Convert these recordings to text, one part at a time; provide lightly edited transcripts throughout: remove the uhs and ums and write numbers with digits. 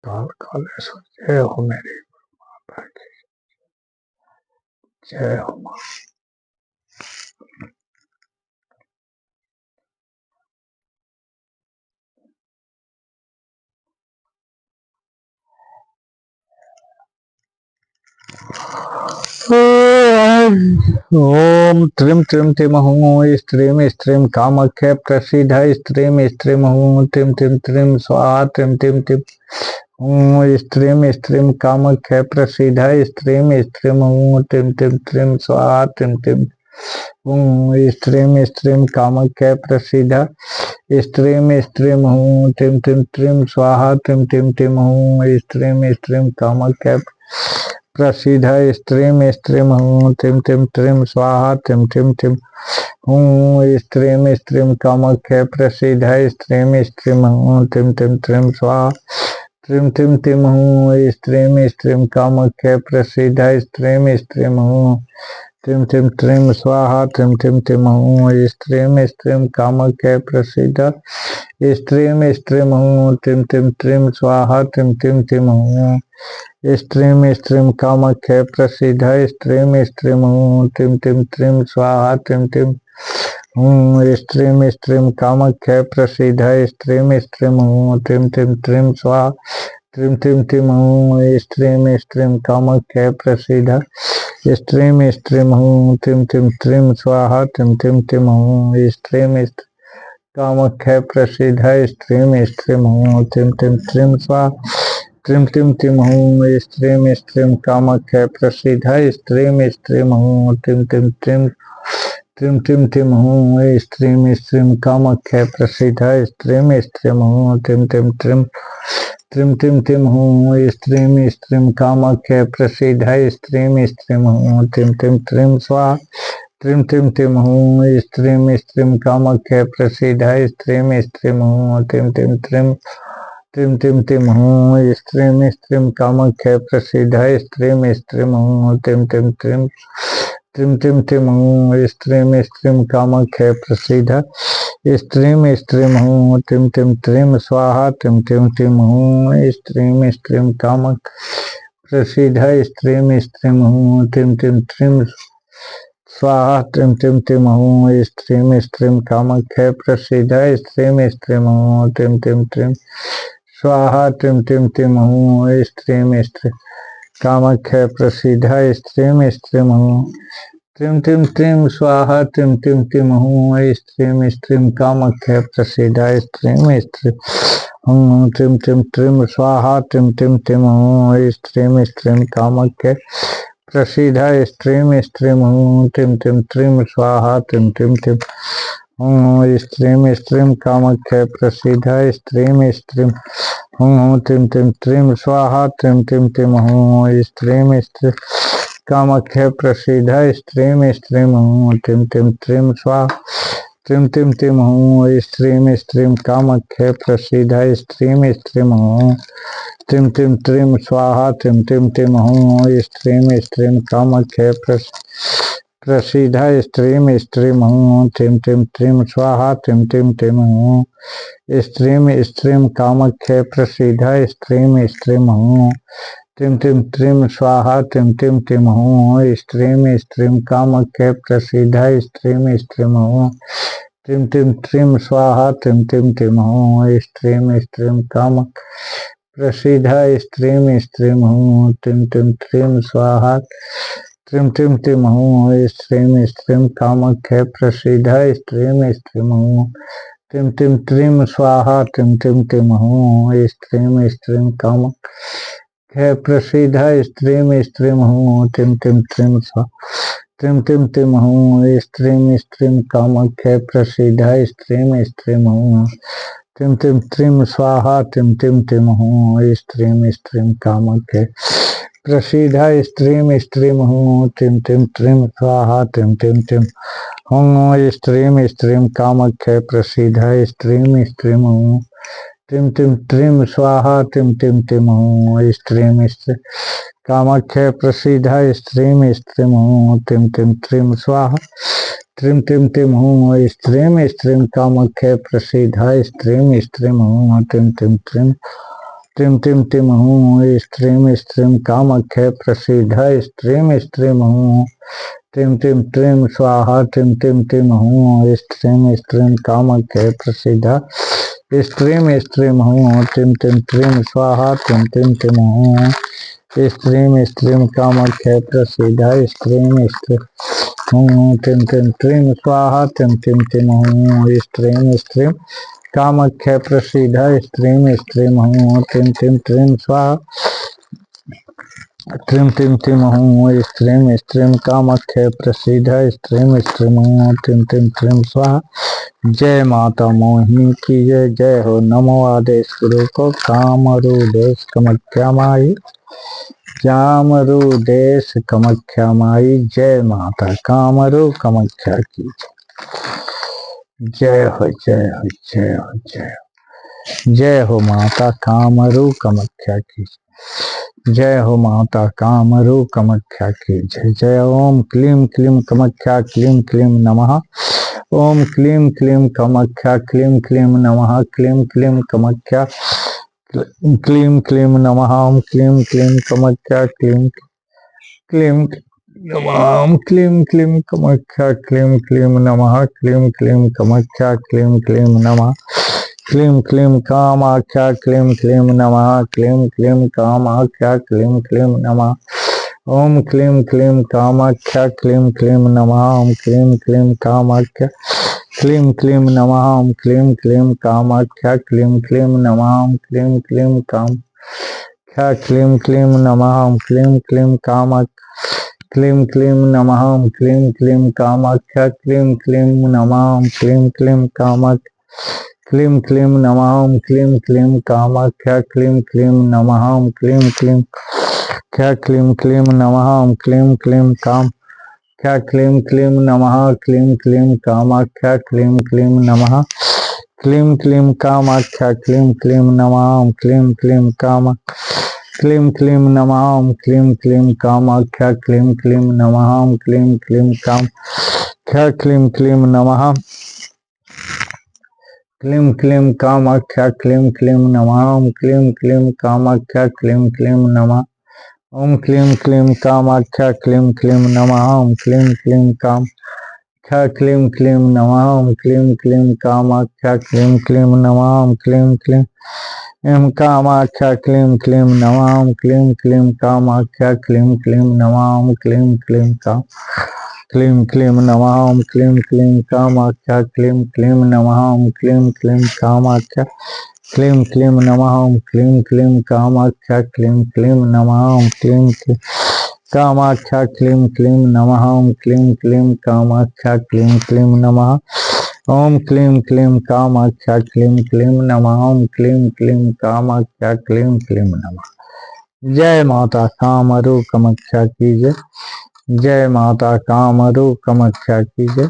काल कालेश्वर जय हो मेरी माता की जय हो माँ। ओम त्रिम त्रिम तिम हूँ स्त्रीम स्त्रीम कामाख्या प्रसिद्ध स्त्रीम स्त्रीम हूँ तिम तिम त्रिम स्वाहा तिम तिम तिम हूँ स्त्रीम स्त्रीम कामाख्या प्रसिद्ध स्त्रीम स्त्रीम हूँ तिम तिम त्रिम स्वाहा तिम तिम हूँ स्त्रीम स्त्रीम कामाख्या प्रसिद्ध स्त्रीम स्त्रीम हूँ तिम तिम त्रिम स्वाहा तिम तिम तिम हूँ स्त्रीम स्त्रीम कामाख्या प्रसिद्ध स्त्रीम स्त्रीम हूँ तिम तिम त्रिम स्वाहा तिम तिम तिम हूँ स्त्रीम स्त्रीम कामाख्या प्रसिद्ध स्त्रीम स्त्रीम हूँ तिम तिम त्रिम स्वाहा त्रिम तिम तिम हूँ स्त्रीम स्त्रीम कामाख्या प्रसिद्ध स्त्रीम स्त्रीम हूँ तिम तिम त्रिम स्वाहा तिम तिम तिम हूँ स्त्रीम स्त्रीम कामाख्या प्रसिद्ध स्त्रीम स्त्रीम हूँ तिम तिम त्रिम स्वाहा तिम तिम तिम हूँ स्त्रीम स्त्रीम कामाख्या प्रसिद्ध स्त्रीम स्त्रीम हूँ तिम तिम त्रिम स्वाहा तिम तिम हूँ स्त्रीम स्त्रीम कामाख्या प्रसिद्ध स्त्रीम स्त्रीम हूँ तिम तिम त्रिम स्वाहा त्रिम तिम तिम हूँ स्त्रीम स्त्रीम कामाख्या प्रसिद्ध स्त्रीम स्त्रीम हूँ तिम तिम त्रिम स्वाहा तिम तिम तिम हूँ स्त्रीम कामाख्या प्रसिद्ध स्त्रीम स्त्रीम हूँ तिम तिम त्रिम स्वाहा त्रिम तिम तिम हूँ स्त्रीम स्त्रीम कामाख्या प्रसिद्ध स्त्रीम स्त्रीम हूँ तिम तिम त्रिम त्रिम तिम तिम हूँ स्त्रीम स्त्रीम कामाख्या प्रसिद्ध स्त्रीम स्त्रीम हूँ तिम तिम त्रिम त्रिम तिम तिम हूँ स्त्रीम स्त्रीम कामाख्या प्रसिद्ध स्त्रीम स्त्रीम हूँ तिम तिम त्रिम स्वाहा त्रिम तिम तिम हूँ स्त्रीम स्त्रीम कामाख्या प्रसिद्ध स्त्रीम स्त्रीम हूँ तिम तिम त्रिम त्रिम तिम तिम हूँ स्त्रीम स्त्रीम कामाख्या प्रसिद्ध स्त्रीम स्त्रीम हूँ तिम तिम त्रिम त्रिम तिम तिम हूँ स्त्रीम स्त्रीम कामाख्या प्रसिद्ध स्त्रीम स्त्रीम हूँ तिम तिम त्रिम स्वाहा तिम तिम तिम हूँ स्त्रीम स्त्रीम कामाख्या प्रसिद्ध स्त्रीम स्त्रीम हूँ तिम तिम त्रिम स्वाहा तिम तिम तिम हूँ स्त्रीम स्त्रीम कामाख्या प्रसिद्ध स्त्रीम स्त्रीम हूँ तिम तिम त्रिम स्वाहा तिम तिम तिम हूँ स्त्रीम स्त्रीम कामाख्या प्रसिद्ध स्त्रीम स्त्रीम हूँ त्रिम तिम त्रिम स्वाहा तिम तिम तिम हूँ स्त्रीम स्त्रीम कामाख्या प्रसिद्ध स्त्रीम स्त्रीम हूँ तिम तिम त्रिम स्वाहा तिम तिम तिम हूँ स्त्रीम स्त्रीम कामाख्या प्रसिद्ध स्त्रीम स्त्रीम हूँ तिम तिम त्रिम स्वाहा तिम तिम तिम हूँ स्त्रीम स्त्रीम कामाख्या प्रसिद्ध स्त्रीम स्त्रीम हूँ तिम तिम त्रिम स्वाहा तिम तिम तिम हूँ स्त्रीम स्त्रीम कामाख्या प्रसिद्ध स्त्रीम स्त्रीम हूँ तिम तिम त्रिम स्वाहा त्रिम तिम तिम हूँ स्त्रीम स्त्रीम कामाख्या प्रसिद्ध स्त्रीम स्त्रीम हूँ तिम तिम त्रिम स्वाहा तिम तिम तिम हूँ स्त्रीम स्त्रीम कामाख्या प्रसिद्ध स्त्रीम स्त्रीम हूँ तिम तिम त्रिम स्वाहा तिम तिम तिम हूँ स्त्रीम स्त्रीम कामाख्या प्रसिद्ध स्त्रीम स्त्रीम हूँ तिम तिम त्रिम स्वाहा तिम तिम तिम हूँ स्त्रीम स्त्रीम कामाख्या प्रसिद्ध स्त्रीम स्त्रीम हूँ तिम तिम त्रिम स्वाहा तिम तिम तिम हूँ स्त्रीम स्त्रीम कामाख्या प्रसिद्ध स्त्रीम स्त्रीम हूँ तिम तिम त्रिम स्वाहा त्रिम तिम तिम हूँ स्त्रीम स्त्रीम कामाख्या प्रसिद्ध स्त्रीम स्त्रीम हूँ तिम तिम त्रिम स्वाहा तिम तिम तिम हूँ स्त्रीम स्त्रीम कामाख्या प्रसिद्ध स्त्रीम स्त्रीम हूँ तिम तिम त्रिम स्वाहा त्रिम तिम तिम हूँ स्त्रीम स्त्रीम कामाख्या प्रसिद्ध स्त्रीम स्त्रीम हूँ तिम तिम त्रिम स्वाहा तिम तिम तिम हूँ स्त्रीम स्त्रीम कामाख्या प्रसिद्ध स्त्रीम स्त्रीम हूँ तिम तिम त्रिम स्वाहा तिम तिम तिम हूँ स्त्रीम स्त्रीम कामाख्या प्रसिद्ध स्त्रीम स्त्रीम हूँ तिम तिम त्रिम स्वाहा तिम तिम तिम हूँ स्त्रीम स्त्रीम कामाख्या प्रसिद्ध स्त्रीम स्त्रीम हूँ तिम तिम त्रिम स्वाहा त्रिम तिम तिम हूँ स्त्रीम स्त्रीम कामाख्या प्रसिद्ध स्त्रीम स्त्रीम हूँ तिम तिम त्रिम स्त्रीम टिम टिम हूँ स्त्रीम स्त्रीम कामाख्या प्रसिद्ध स्त्रीम स्त्रीम हूँ टिम टिम टिम स्वाहा टिम टिम टिम हूँ स्त्रीम स्त्रीम कामाख्या प्रसिद्ध स्त्रीम स्त्रीम हूँ टिम टिम टिम स्वाहा टिम टिम टिम हूँ स्त्रीम स्त्रीम कामाख्या प्रसिद्ध स्त्रीम स्त्रीम हूँ टिम टिम टिम स्वाहा टिम टिम टिम हूँ स्त्रीम स्त्रीम कामाख्या प्रसिद्ध स्त्रीम स्त्रीम हूँ टिम टिम टिम स्वाहा टिम टिम टिम हूँ स्त्रीम स्त्रीम कामाख्या प्रसिद्ध स्त्रीम स्त्रीम हूँ टिम टिम टिम स्वाहा। जय माता मोहिनी की जय। जय हो नमो आदेश गुरु को कामरू देश कामाख्या माई कामरू देश कामाख्या माई। जय माता कामरू कामाख्या की जय हो जय हो जय हो जय हो जय हो माता कामरू कामाख्या की जय हो माता कामरू कामाख्या की जय। जय ओम क्लीम क्लीम कामाख्या क्लीम क्लीम नमः ओम क्लीम क्लीम कामाख्या क्लीम क्लीम नमः क्लीम क्लीम कामाख्या क्लीम क्लीम नमः ओम क्लीम क्लीम कामाख्या क्लीम क्लीम नमः क्लीम क्लीम कामाख्या क्लीम क्लीम नमः क्लीम क्लीम कामाख्या क्लीम क्लीम नमः क्लीम क्लीम कामाख्या क्लीम क्लीम नमः क्लीम क्लीम कामाख्या क्लीम क्लीम नमः ओम क्लीम क्लीम कामाख्या क्लीम क्लीम नमः ओम क्लीम क्लीम कामाख्या क्लीम क्लीम नमः ओम क्लीम क्लीम कामाख्या क्लीम क्लीम नमः ओम क्लीम क्लीम कामाख्या क्लीम क्लीम नमः ओम क्लीम क्लीम कामाख्या क्लीम क्लीम नमः ओम क्लीम क्लीम कामाख्या क्लीम क्लीम नमः ओम क्लीम क्लीम कामाख्या क्लीम क्लीम नमः ओम क्लीम क्लीम कामाख्या क्लीम क्लीम नमः ओम क्लीम क्लीम क्या क्लीम क्लीम नमः ओम क्लीम क्लीम काम क्या क्लीम क्लीम नमः क्लीम क्लीम कामाख्या क्लीम क्लीम नमः क्लीम क्लीम कामाख्या क्लीम क्लीम नमः ओम क्लीम क्लीम काम क्लीम क्लीम नमः ओम क्लीम क्लीम कामाख्या क्लीम क्लीम नमः ओम क्लीम क्लीम काम क्या क्लीम क्लीम नमः क्लीम क्लीम कामाख्या क्लीम क्लीम नमः ओम क्लीम क्लीम कामाख्या क्लीम क्लीम नमः ओम क्लीम क्लीम कामाख्या क्लीम क्लीम नमः ओम क्लीम क्लीम कामाख्या क्लीम क्लीम नमः ओम क्लीम क्लीम कामाख्या क्लीम क्लीम नमः ओम क्लीम क्लीम एम कामाख्या क्लीम क्लीम नमः ओम क्लीम क्लीम कामाख्या क्लीम क्लीम नमः ओम क्लीम क्लीम काम क्लीम क्लीम नमः ओम क्लीम क्लीम कामाख्या क्लीम क्लीम नमः ओम क्लीम क्लीम कामाख्या क्लीम क्लीम नमः ओम क्लीम क्लीम कामाख्या क्लीम क्लीम नमः ओम क्लीम क्लीम कामाख्या क्लीम क्लीम नमः ओम क्लीम क्लीम कामाख्या क्लीम क्लीम नमः ओम क्लीम क्लीम कामाख्या क्लीम क्लीम नमः ओम क्लीम क्लीम कामाख्या क्लीम क्लीम नमः। जय माता कामरू कामाख्या की जय। जय माता कामरू कामाख्या की जय।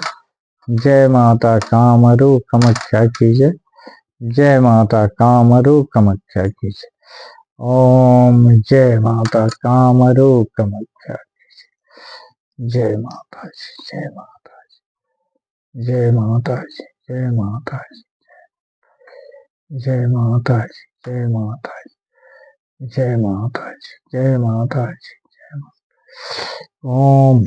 जय माता कामरू कामाख्या की जय। जय माता कामरू कामाख्या की जय। ओम जय माता कामरू कामाख्या जय माता जी जय माता जी जय माता जी जय माता जी जय माता जी जय माता जी जय माता जी जय माता जी जय माता। ओम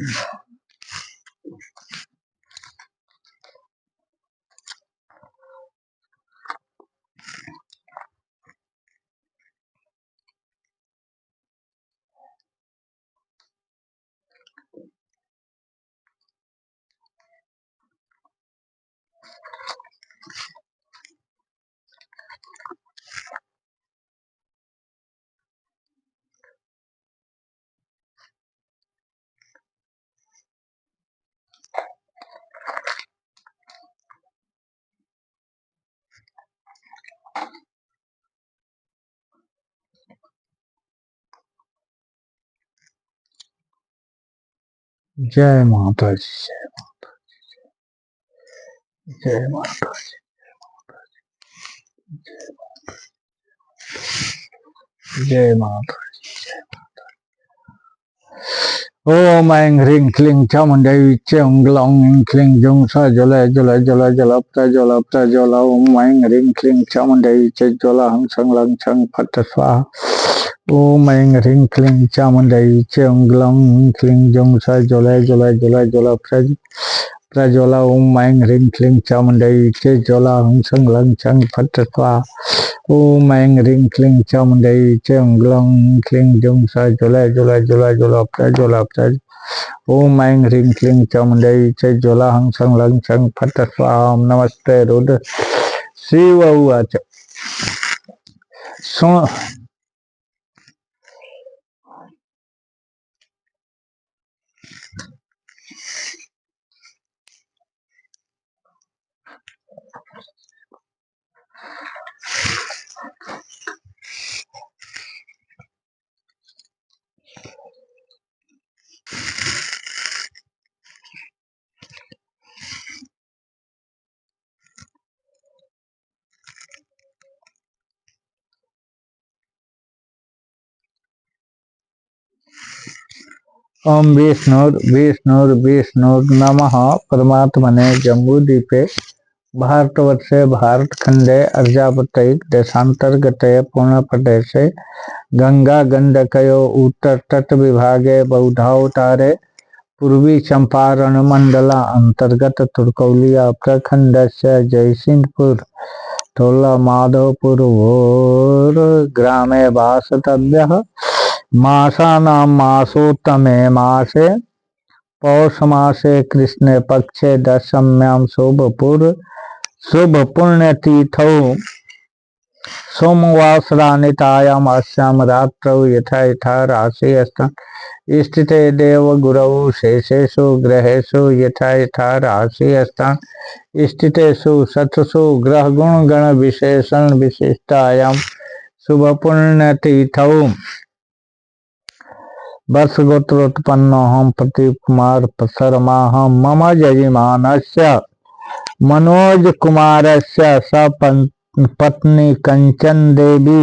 जय माता जी जय माता जी जय माता जी ओम ऐं ह्रीं क्लीं चामुण्डै चं ग्लौं क्लीं जुं स ज्वल ज्वल ज्वल ज्वल प्रज्वल प्रज्वल ओम ऐं ह्रीं क्लीं चामुण्डै च ज्वल हं सं लं छं फट् स्वाहा ओम ऐं ह्रीं क्लीं चामुण्डै चं ग्लौं क्लीं जुं स ज्वल ज्वल ज्वल ज्वल प्रज्वल ओम ऐं ह्रीं क्लीं चामुण्डै च ज्वल हं सं लं छं फट् स्वाहा ओम ऐं ह्रीं क्लीं चामुण्डै चं ग्लौं क्लीं जुं स ज्वल ज्वल ज्वल ज्वल प्रज्वल ओम ऐं ह्रीं क्लीं चामुण्डै च ज्वल हं सं लं छं फट् स्वाहा नमस्ते रुद्र शिव उवाच ओम विष्णुर्विष्णुर्विष्णुर् नमः परमात्मने जम्बूद्वीपे भारतवर्षे भारतखंडे अर्जावतैक देशांतर्गते पूर्णप्रदेशे गंगा गंडकयो उत्तर तट विभागे बौद्धावतारे पूर्वी चंपारण मंडला अंतर्गत तुर्कौलिया प्रखंडस्य जयसिंहपुर तोला माधवपुर भोर ग्रामे वासतव्यः मासानां मासोत्तमे मासे पौष मासे कृष्णे पक्षे दशम्यां शुभ पुण्यतिथौ सोमवासरानितायाम् अस्यां रात्रौ यथा यथा राशि स्थान स्थिते देवगुरौ शेषेषु ग्रहेषु यथा यथा राशि स्थान स्थितेषु शतसु ग्रहगुणगण विशेषण विशिष्टायां शुभ पुण्यतिथौ वर्षगोत्रोत्पन्नोऽहं प्रदीप कुमार शर्मा मम यजमानस्य मनोज कुमारस्य सपत्नी कंचन देवी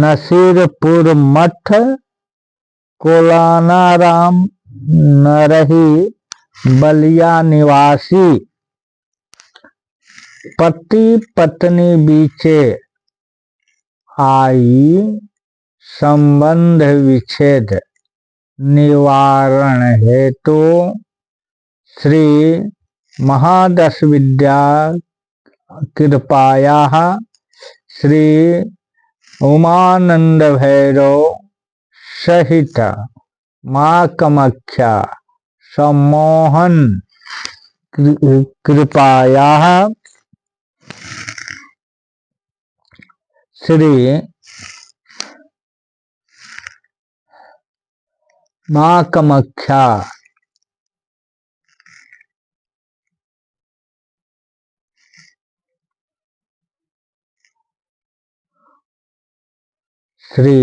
नसीरपुर मठ कोलानाराम नरही बलिया निवासी पति पत्नी बीचे आई संबंध विच्छेद निवारण हेतु श्री महादश विद्या कृपायाः श्री उमानंद भैरव सहित माँ कामाख्या सम्मोहन कृपायाः श्री माँ कामाख्या श्री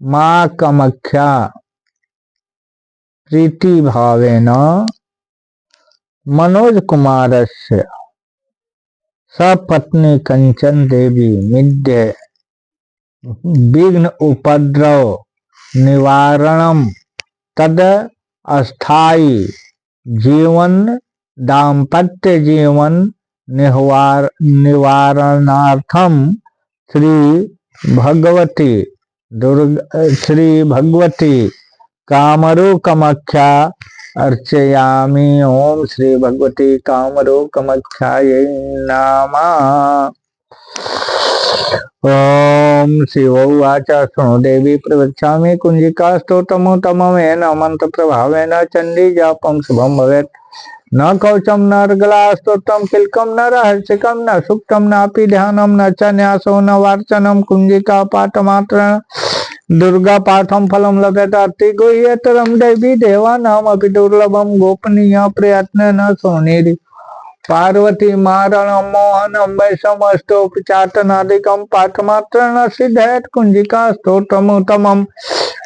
माँ कामाख्या प्रीति भावेन मनोज कुमारस्य सपत्नी कंचन देवी मिद्ये विघ्न उपद्रव निवारणम तद अस्थायी जीवन दाम्पत्य जीवन निवारणार्थम श्री भगवती कामरू कामाख्या अर्चयामि ओम श्री भगवती कामरू कामाख्यायै नमः। ओम शिव उवाच शृणु देवी प्रवक्ष्यामि कुंजिका स्तोत्रमुत्तममेन मंत्रप्रभावेन चंडी जापं शुभं भवेत् न कवचम न अर्गला स्तोत्रम किलकम न रहस्यकम न सुक्तम नापि ध्यानम न च न्यासो न वार्चनम कुंजिका पाठमात्र दुर्गा पाठम फलम लभ्यते अति गुह्यतरम देवी देवानामपि दुर्लभम गोपनीय प्रयत्न न सोनेरि पार्वती मारणम मोहनम वैषमष्टोपचाटनादिकम पाठमात्र न सिद्धेत कुंजिका स्तोत्रमुत्तमम्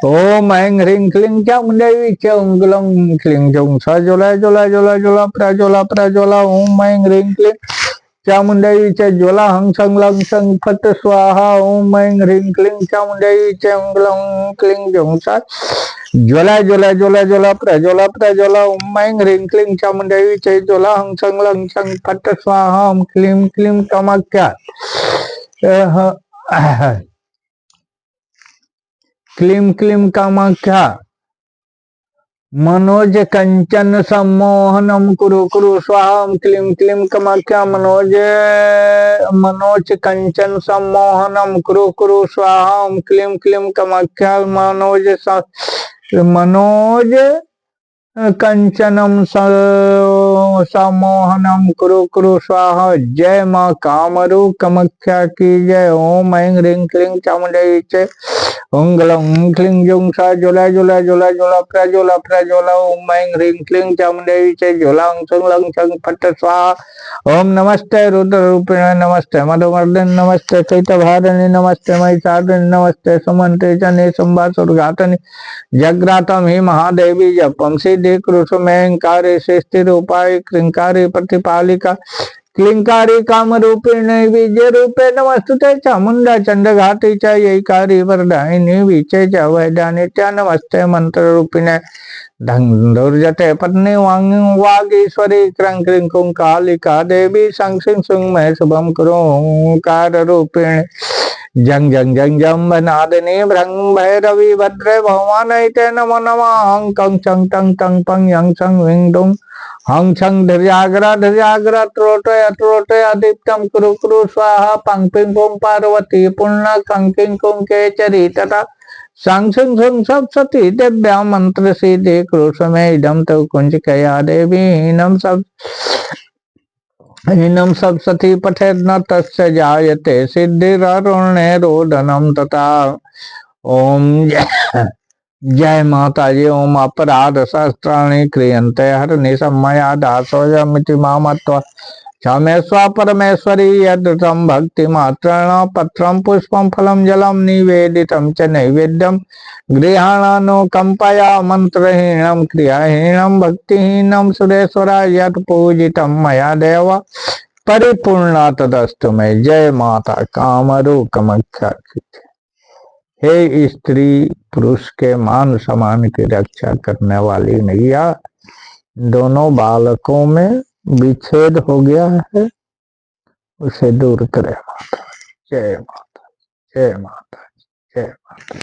ओम ऐं ह्रीं क्लीं चामुण्डै चं ग्लौं क्लीं जुं स ज्वल ज्वल ज्वल ज्वल प्रज्वल प्रज्वल ओम ऐं ह्रीं क्लीं चामुण्डै च ज्वल हं सं लं सं फट् स्वाहा ओम ऐं ह्रीं क्लीं चामुण्डै चं ग्लौं क्लीं जुं स ज्वला ज्वला ज्वला ज्वला प्रज्वला प्रज्वला ओम ऐं ह्रीं क्लीं चामुण्डै च ज्वला हं छं लं छं फट् स्वाहा ओम क्लीं क्लीं कामाख्या क्लीं क्लीं कामाख्या मनोज कंचन सम्मोहनम कुरु कुरु स्वाहा क्लीं क्लीं कामाख्या मनोज कंचन सम्मोहनम कुरु कुरु स्वाहा क्लीं क्लीं कामाख्या मनोज कंचनम सम्मोहनम कुरु कुरु स्वाहा। जय माँ कामरू कामाख्या की जय। ओम ऐं ह्रीं क्लीं चामुण्डै च ओं ग्लौं क्लीं जुं सा ज्वला ज्वला ज्वला ज्वला प्रज्वला प्रज्वला ओम ऐं ह्रीं क्लीं चामुण्डै च ज्वला छं लं छं फट् स्वाहा। ओम नमस्ते रुद्ररूपिणे नमस्ते मधुमर्दिने नमस्ते चैत्यभारिणे नमस्ते महिषासुरने नमस्ते सुमन्त्रे जने संवासुरघातने जग्रातम ही महादेवी जपम सिद्धि क्रुशमेंकारे स्थिरूपाय क्लिंकारे प्रतिपालिका क्लिंकारी काम रूपिणे विजय रूपे नमस्ते चामुंडा चंड घाटी च यैकारी वरदायिनी विचे च वैदानी च नमस्ते मंत्र रूपिणे धनुर्जटे पत्नी वागीश्वरी क्रं क्रीं कुं कालिका देवी शं सिं सुं मैं शुभम करोकार रूपिणे जंग जंग जंग जम नादिनी भ्रंग भैरवी भद्रे भगवान नमो नमः हं कंग चंग टंग टंग पंग यंग संग विंग डुंग हं छंग धैर्याग्रा धैर्याग्रा त्रोटय त्रोटय दीप्तम कुरु कुरु स्वाहा पंग पिंग पुंग पार्वती पुण्य कंग किंग कुंग केचरी तथा संग सिंग सुंग सब सती दिव्या मंत्र सिद्धि क्रुशमे इदम तो कुंज कया देवी नम सब हिनम सब सती पठेत न तस्य जायते सिद्धिररुणे रोदनम तथा। ओम जय माता जी। ओम अपराध सहस्राणि क्रियन्ते हरनि सम्मया दासोऽयमिति मामत्वा क्षमेस्व परमेश्वरी यद् भक्ति मात्रेण पत्रं पुष्पं फलं जलं निवेदितं च नैवेद्यं गृहाणानुकंपया मंत्रहीनं क्रियाहीनं भक्तिहीनं सुरेश्वरा यत् पूजितं मया देव परिपूर्णा तदस्तु में। जय माता कामरू कामाख्या की। हे स्त्री पुरुष के मान सम्मान की रक्षा करने वाली मैया, दोनों बालकों में विच्छेद हो गया है, उसे दूर करे माता। जय माता, जय माता, जय माता।